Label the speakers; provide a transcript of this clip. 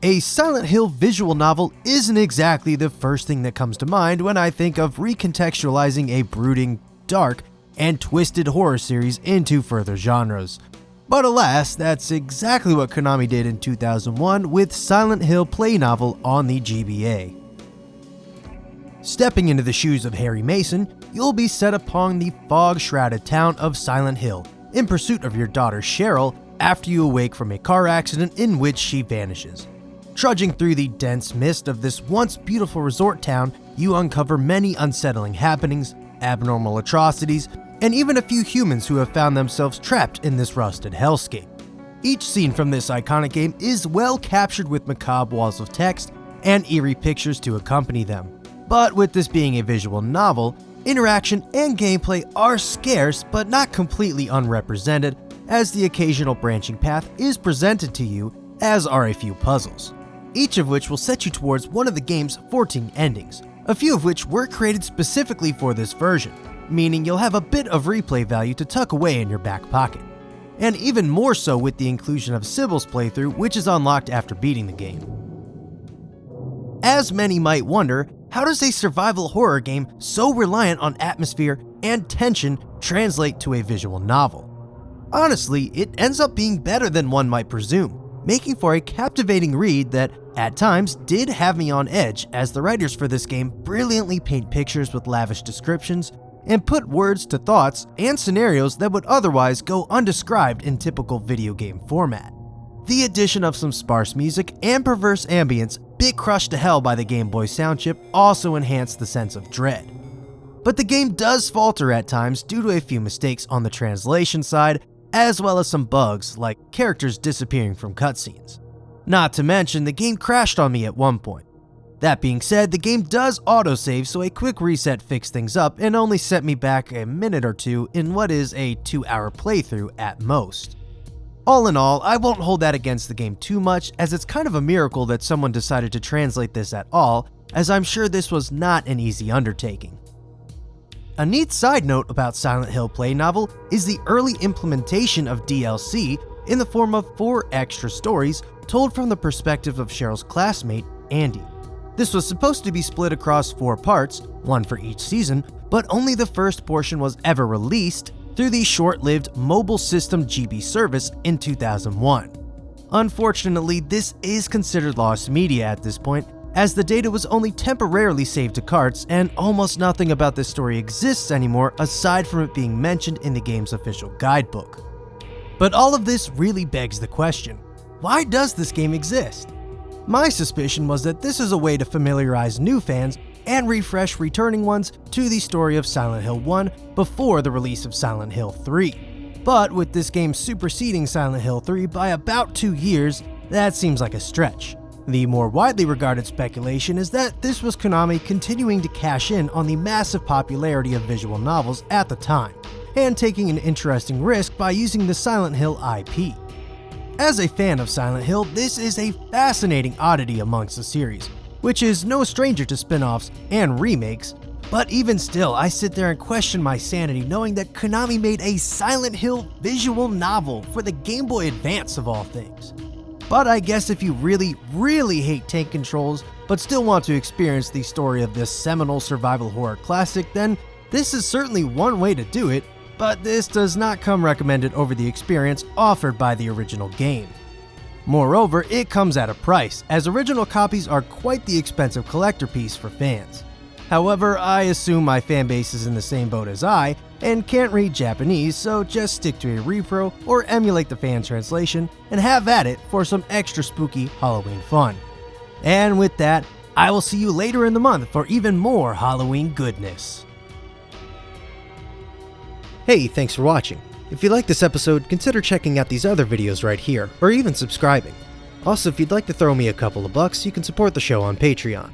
Speaker 1: A Silent Hill visual novel isn't exactly the first thing that comes to mind when I think of recontextualizing a brooding, dark, and twisted horror series into further genres. But alas, that's exactly what Konami did in 2001 with Silent Hill play novel on the GBA. Stepping into the shoes of Harry Mason, you'll be set upon the fog-shrouded town of Silent Hill in pursuit of your daughter Cheryl after you awake from a car accident in which she vanishes. Trudging through the dense mist of this once beautiful resort town, you uncover many unsettling happenings, abnormal atrocities, and even a few humans who have found themselves trapped in this rusted hellscape. Each scene from this iconic game is well captured with macabre walls of text and eerie pictures to accompany them. But with this being a visual novel, interaction and gameplay are scarce but not completely unrepresented, as the occasional branching path is presented to you, as are a few puzzles, each of which will set you towards one of the game's 14 endings, a few of which were created specifically for this version, meaning you'll have a bit of replay value to tuck away in your back pocket. And even more so with the inclusion of Sybil's playthrough, which is unlocked after beating the game. As many might wonder, how does a survival horror game so reliant on atmosphere and tension translate to a visual novel? Honestly, it ends up being better than one might presume, making for a captivating read that, at times, did have me on edge, as the writers for this game brilliantly paint pictures with lavish descriptions and put words to thoughts and scenarios that would otherwise go undescribed in typical video game format. The addition of some sparse music and perverse ambience, bit crushed to hell by the Game Boy sound chip, also enhanced the sense of dread. But the game does falter at times due to a few mistakes on the translation side, as well as some bugs like characters disappearing from cutscenes. Not to mention, the game crashed on me at one point. That being said, the game does autosave, so a quick reset fixed things up and only set me back a minute or two in what is a 2-hour playthrough at most. All in all, I won't hold that against the game too much, as it's kind of a miracle that someone decided to translate this at all, as I'm sure this was not an easy undertaking. A neat side note about Silent Hill play novel is the early implementation of DLC in the form of 4 extra stories told from the perspective of Cheryl's classmate, Andy. This was supposed to be split across 4 parts, one for each season, but only the first portion was ever released through the short-lived mobile system GB service in 2001. Unfortunately, this is considered lost media at this point, as the data was only temporarily saved to carts and almost nothing about this story exists anymore aside from it being mentioned in the game's official guidebook. But all of this really begs the question, why does this game exist? My suspicion was that this is a way to familiarize new fans and refresh returning ones to the story of Silent Hill 1 before the release of Silent Hill 3. But with this game superseding Silent Hill 3 by about 2 years, that seems like a stretch. The more widely regarded speculation is that this was Konami continuing to cash in on the massive popularity of visual novels at the time, and taking an interesting risk by using the Silent Hill IP. As a fan of Silent Hill, this is a fascinating oddity amongst the series, which is no stranger to spin-offs and remakes, but even still, I sit there and question my sanity knowing that Konami made a Silent Hill visual novel for the Game Boy Advance of all things. But I guess if you really, really hate tank controls, but still want to experience the story of this seminal survival horror classic, then this is certainly one way to do it, but this does not come recommended over the experience offered by the original game. Moreover, it comes at a price, as original copies are quite the expensive collector piece for fans. However, I assume my fanbase is in the same boat as I, and can't read Japanese, so just stick to a repro or emulate the fan translation and have at it for some extra spooky Halloween fun. And with that, I will see you later in the month for even more Halloween goodness. Hey, thanks for watching. If you liked this episode, consider checking out these other videos right here, or even subscribing. Also, if you'd like to throw me a couple of bucks, you can support the show on Patreon.